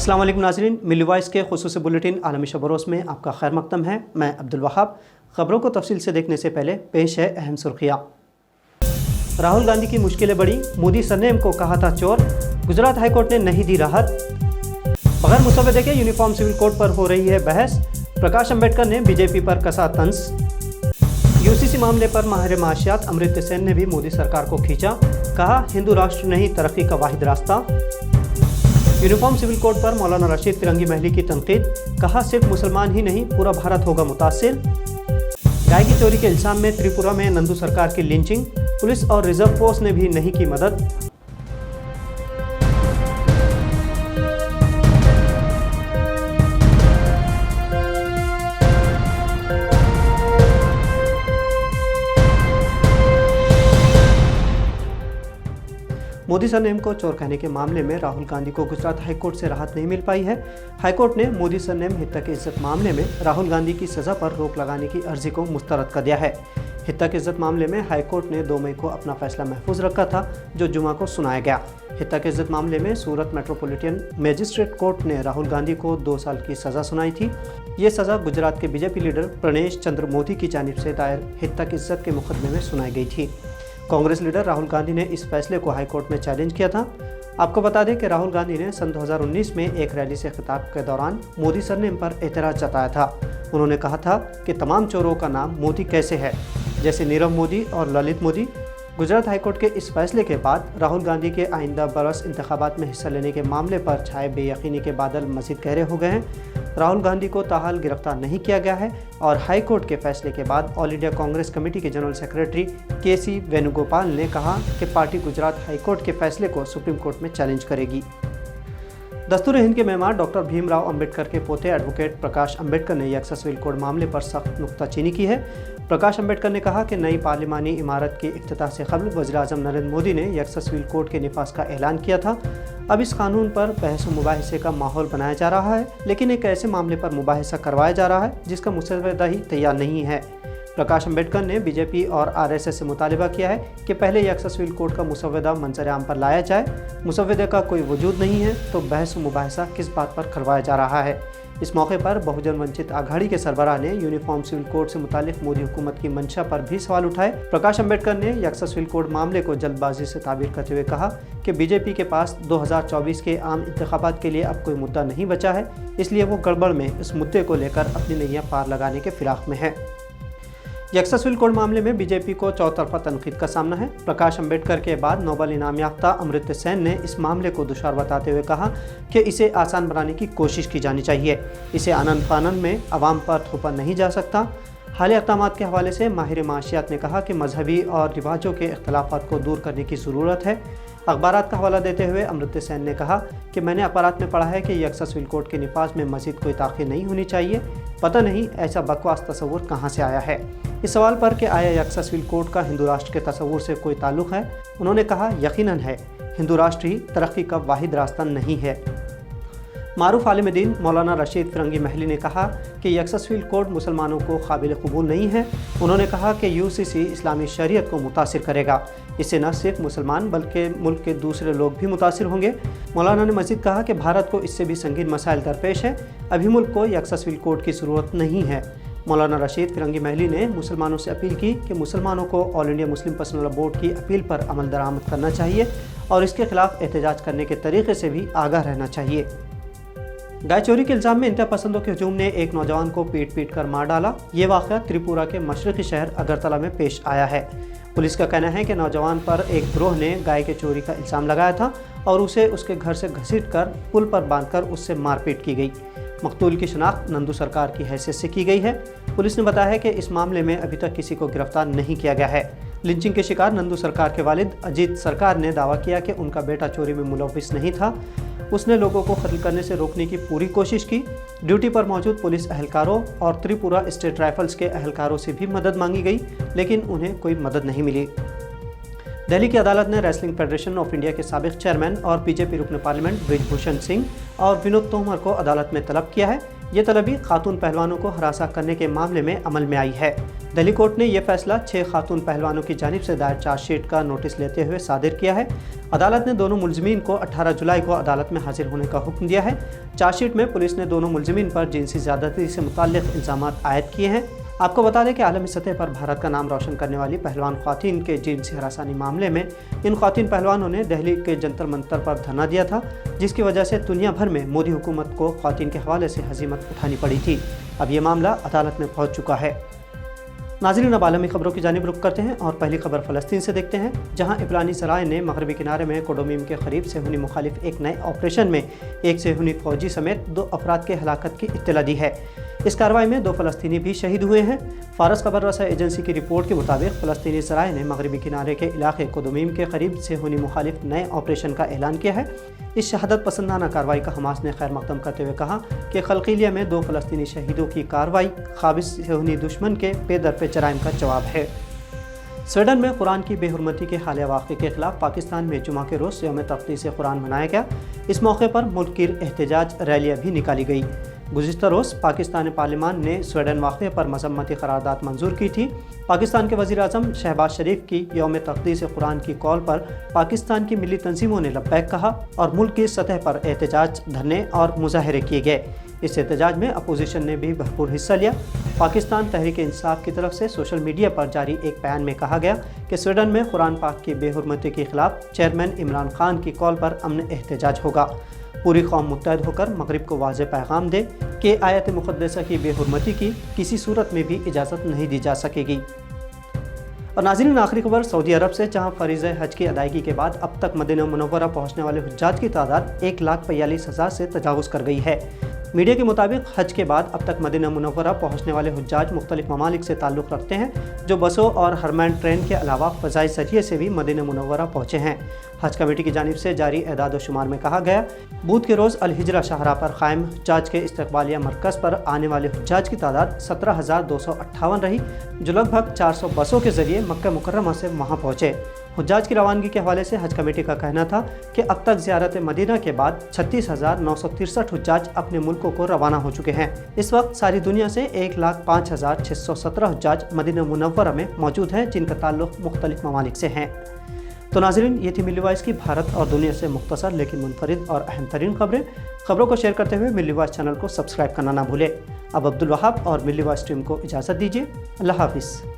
अस्सलाम वालेकुम नाज़रीन, मिल्ली वॉइस के खुसूसी बुलेटिन आलमी शब रोज़ में आपका खैर मक़दम है। मैं अब्दुल वहाब। ख़बरों को तफसील से देखने से पहले पेश है अहम सुर्खियाँ। राहुल गांधी की मुश्किलें बढ़ी, मोदी सरनेम को कहा था चोर, गुजरात हाईकोर्ट ने नहीं दी राहत। बगैर मुसव्वदे के यूनिफॉर्म सिविल कोड पर हो रही है बहस, प्रकाश अम्बेडकर ने बीजेपी पर कसा तंज। यूसीसी मामले पर माहिर माशियात अमृत सेन ने भी मोदी सरकार को खींचा, कहा हिंदू राष्ट्र नहीं तरक्की का वाहिद रास्ता। यूनिफॉर्म सिविल कोड पर मौलाना रशीद फिरंगी महली की तनकीद, कहा सिर्फ मुसलमान ही नहीं पूरा भारत होगा मुतासिर। गाय की चोरी के इल्जाम में त्रिपुरा में नंदू सरकार की लिंचिंग, पुलिस और रिजर्व फोर्स ने भी नहीं की मदद। मोदी सरनेम को चोर कहने के मामले में राहुल गांधी को गुजरात हाईकोर्ट से राहत नहीं मिल पाई है। हाईकोर्ट ने मोदी सरनेम हित्ता की इज्जत मामले में राहुल गांधी की सज़ा पर रोक लगाने की अर्जी को मुस्तरद कर दिया है। हित्ता की इज्जत मामले में हाईकोर्ट ने 2 मई को अपना फैसला महफूज रखा था, जो जुमा को सुनाया गया। हित्ता की इज्जत मामले में सूरत मेट्रोपॉलिटन मजिस्ट्रेट कोर्ट ने राहुल गांधी को 2 साल की सज़ा सुनाई थी। ये सज़ा गुजरात के बीजेपी लीडर प्रणेश चंद्र मोदी की जानिब से दायर हित्ता की इज्जत के मुकदमे में सुनाई गई थी। कांग्रेस लीडर राहुल गांधी ने इस फैसले को हाईकोर्ट में चैलेंज किया था। आपको बता दें कि राहुल गांधी ने सन 2019 में एक रैली से खिताब के दौरान मोदी सरनेम पर एतराज़ जताया था। उन्होंने कहा था कि तमाम चोरों का नाम मोदी कैसे है, जैसे नीरव मोदी और ललित मोदी। गुजरात हाईकोर्ट के इस फैसले के बाद राहुल गांधी के आइंदा बरस इंतखाबात में हिस्सा लेने के मामले पर छाए बेयकीनी के बादल मज़ीद गहरे हो गए हैं। राहुल गांधी को ताहाल गिरफ्तार नहीं किया गया है और हाईकोर्ट के फैसले के बाद ऑल इंडिया कांग्रेस कमेटी के जनरल सेक्रेटरी के.सी. वेणुगोपाल ने कहा कि पार्टी गुजरात हाईकोर्ट के फैसले को सुप्रीम कोर्ट में चैलेंज करेगी। दस्तूर हिंद के मेहमान डॉक्टर भीमराव अंबेडकर के पोते एडवोकेट प्रकाश अम्बेडकर ने यकसा सिविल कोड मामले पर सख्त नुक्ताचीनी की है। प्रकाश अम्बेडकर ने कहा कि नई पार्लिमानी इमारत के इफ्तिताह से कबल वज़ीर-ए-आज़म नरेंद्र मोदी ने यकसा सिविल कोड के निफाज का ऐलान किया था। अब इस कानून पर बहस मुबाहिसे का माहौल बनाया जा रहा है, लेकिन एक ऐसे मामले पर मुबाहिसा करवाया जा रहा है जिसका मुसव्वदा ही तैयार नहीं है। प्रकाश अम्बेडकर ने बीजेपी और आरएसएस से मुतालिबा किया है कि पहले यकसा सिविल कोड का मुसव्वदा मंजर आम पर लाया जाए। मुसव्वदे का कोई वजूद नहीं है तो बहस मुबाहिसा किस बात पर करवाया जा रहा है। इस मौके पर बहुजन वंचित आघाड़ी के सरबराह ने यूनिफॉर्म सिविल कोड से मुतालिक मोदी हुकूमत की मंशा पर भी सवाल उठाए। प्रकाश अम्बेडकर ने यकसा सिविल कोड मामले को जल्दबाजी से ताबीर करते हुए कहा कि बीजेपी के पास 2024 के आम इंतखाबात के लिए अब कोई मुद्दा नहीं बचा है, इसलिए वो गड़बड़ में इस मुद्दे को लेकर अपनी नैया पार लगाने के फिराक में है। यकसा सिविल कोड मामले में बीजेपी को चौतरफा तनकीद का सामना है। प्रकाश अम्बेडकर के बाद नोबेल इनाम याफ्ता अमृत सेन ने इस मामले को दुश्वार बताते हुए कहा कि इसे आसान बनाने की कोशिश की जानी चाहिए। इसे आनन फानन में अवाम पर थोपा नहीं जा सकता। हालिया इक़दामात के हवाले से माहिर माशियात ने कहा कि मजहबी और रिवाजों के इख्तलाफात को दूर करने की ज़रूरत है। अखबारात का हवाला देते हुए अमृत सेन ने कहा कि मैंने अखबारात में पढ़ा है कि यकसा सिविल कोड के निफाज में मज़ीद कोई ताख़ीर नहीं होनी चाहिए। पता नहीं ऐसा बकवास तस्वुर कहाँ से आया है। इस सवाल पर कि आया यकसा सिविल कोड का हिंदू राष्ट्र के तस्वुर से कोई ताल्लुक़ है, उन्होंने कहा यकीनन है, हिंदू राष्ट्र ही तरक्की का वाहिद रास्ता नहीं है। मारूफ आलिम दीन मौलाना रशीद फिरंगी महली ने कहा कि यकसा सिविल कोड मुसलमानों को काबिल कबूल नहीं है। उन्होंने कहा कि यूसीसी इस्लामी शरीयत को मुतासिर करेगा। इससे न सिर्फ मुसलमान बल्कि मुल्क के दूसरे लोग भी मुतासिर होंगे। मौलाना ने मज़ीद कहा कि भारत को इससे भी संगीन मसाइल दरपेश है, अभी मुल्क को यकसा सिविल कोड की ज़रूरत नहीं है। मौलाना रशीद फिरंगी महली ने मुसलमानों से अपील की कि मुसलमानों को all India Muslim personal law board की अपील पर अमल दरामद करना चाहिए और इसके खिलाफ एहतजाज करने के तरीके से भी आगाह रहना चाहिए। गाय चोरी के इल्ज़ाम में इंतहा पसंदों के हजूम ने एक नौजवान को पीट कर मार डाला। ये वाक़या त्रिपुरा के मशरक़ी शहर अगरतला में पेश आया है। पुलिस का कहना है कि नौजवान पर एक गिरोह ने गाय के चोरी का इल्ज़ाम लगाया था और उसे उसके घर से घसीट कर पुल पर बांधकर उससे मारपीट की गई। मकतूल की शनाख्त नंदू सरकार की हैसियत से की गई है। पुलिस ने बताया है कि इस मामले में अभी तक किसी को गिरफ्तार नहीं किया गया है। लिंचिंग के शिकार नंदू सरकार के वालिद अजीत सरकार ने दावा किया कि उनका बेटा चोरी में मुलव्विस नहीं था। उसने लोगों को कत्ल करने से रोकने की पूरी कोशिश की। ड्यूटी पर मौजूद पुलिस अहलकारों और त्रिपुरा स्टेट राइफल्स के अहलकारों से भी मदद मांगी गई, लेकिन उन्हें कोई मदद नहीं मिली। दिल्ली की अदालत ने रेसलिंग फेडरेशन ऑफ इंडिया के साबिक चेयरमैन और बीजेपी रुकन पार्लियामेंट ब्रिजभूषण सिंह और विनोद तोमर को अदालत में तलब किया है। ये तलबी खातून पहलवानों को हरासा करने के मामले में अमल में आई है। दिल्ली कोर्ट ने यह फैसला 6 खातून पहलवानों की जानिब से दायर चार्जशीट का नोटिस लेते हुए सादिर किया है। अदालत ने दोनों मुलजमीन को 18 जुलाई को अदालत में हाजिर होने का हुक्म दिया है। चार्जशीट में पुलिस ने दोनों मुलजमीन पर जिनसी ज़्यादती से मुताल्लिक़ इल्ज़ाम आयद किए हैं। आपको बता दें कि आलमी सतह पर भारत का नाम रोशन करने वाली पहलवान ख्वातीन के जिनसी हरासानी मामले में इन ख्वातीन पहलवानों ने दिल्ली के जंतर मंतर पर धरना दिया था, जिसकी वजह से दुनिया भर में मोदी हुकूमत को ख्वातीन के हवाले से हजीमत उठानी पड़ी थी। अब ये मामला अदालत में पहुंच चुका है। नाज़रीन, अब आलमी खबरों की जानिब रुख करते हैं और पहली खबर फ़लस्तीन से देखते हैं, जहां इब्रानी सराय ने मगरबी किनारे में कोडोमीम के करीब सेहूनी मुखालिफ एक नए ऑपरेशन में एक सेहूनी फौजी समेत 2 अफराद के हलाकत की इत्तला दी है। इस कार्रवाई में 2 फ़लस्तीनी भी शहीद हुए हैं। फारस खबर रसा एजेंसी की रिपोर्ट के मुताबिक फ़लस्तीनी सराय ने मगरबी किनारे के इलाके कोडोमीम के करीब सेहूनी मुखालिफ नए ऑपरेशन का ऐलान किया है। इस शहादत पसंदाना कार्रवाई का हमास ने खैर मकदम करते हुए कहा कि खलकीलिया में 2 फ़लस्तीनी शहीदों की कार्रवाई ख़ाबिस सेहूनी दुश्मन के पे-दर पे जराइम का जवाब है। स्वीडन में कुरान की बेहुरमती के हालिया वाक़े के खिलाफ पाकिस्तान में जुमा के रोज़ यौम तक़दीस कुरान मनाया गया। इस मौके पर मुल्क की एहतजाज रैलियाँ भी निकाली गई। गुज़िश्ता रोज़ पाकिस्तानी पार्लियामान ने स्वीडन वाक़े पर मज़म्मती करारदाद मंजूर की थी। पाकिस्तान के वज़ीर आज़म शहबाज शरीफ की यौम तक़दीस कुरान की कॉल पर पाकिस्तान की मिली तंजीमों ने लब्बैक कहा और मुल्क की सतह पर एहतजाज, धरने और मुजाहरे किए गए। इस एहतजाज में अपोजिशन ने भी भरपूर हिस्सा लिया। पाकिस्तान तहरीक इंसाफ की तरफ से सोशल मीडिया पर जारी एक बयान में कहा गया कि स्वीडन में कुरान पाक की बेहुरमती के खिलाफ चेयरमैन इमरान खान की कॉल पर अमन एहतजाज होगा। पूरी कौम मुत्तहद होकर मगरिब को वाज़ेह पैगाम दे कि आयत मुक़द्दसा की बेहुरमती की किसी सूरत में भी इजाज़त नहीं दी जा सकेगी। और नाज़रीन, आखिरी खबर सऊदी अरब से, जहां फ़रीज़े हज की अदायगी के बाद अब तक मदीना मुनव्वरा पहुँचने वाले हुज्जाज की तादाद 1,42,000 से तजावुज़ कर गई है। मीडिया के मुताबिक हज के बाद अब तक मदीना मुनव्वरा पहुँचने वाले हुज्जाज मुख्तलिफ ममालिक से ताल्लुक़ रखते हैं, जो बसों और हरमैन ट्रेन के अलावा फ़ज़ाई ज़रिए से भी मदीना मुनव्वरा पहुँचे हैं। हज कमेटी की जानिब से जारी एदाद व शुमार में कहा गया, बुध के रोज़ अल-हिजरा शाहराह पर क़ायम हुज्जाज के इस्तक़बालिया मरकज़ पर आने वाले हुज्जाज की तादाद 17,258 रही, जो लगभग 400 बसों के ज़रिए मक्का मुकर्रमा से वहाँ पहुँचे। हुज्जाज की रवानगी के हवाले से हज कमेटी का कहना था कि अब तक ज़ियारत मदीना के बाद 36,963 हुज्जाज अपने मुल्कों को रवाना हो चुके हैं। इस वक्त सारी दुनिया से 1,05,617 हुज्जाज मदीना मुनव्वरा में मौजूद हैं, जिनका ताल्लुक़ मुख्तलिफ ममालिक से हैं। तो नाज़रीन, ये थी मिल्ली वॉइस की भारत और दुनिया से मुख्तसर लेकिन मुनफरिद और अहम तरीन खबरों को शेयर करते हुए मिल्ली वॉइस चैनल को सब्सक्राइब करना ना भूलें। अब अब्दुल वहाब और मिल्ली वॉइस टीम को इजाज़त दीजिए। अल्लाह हाफिज़।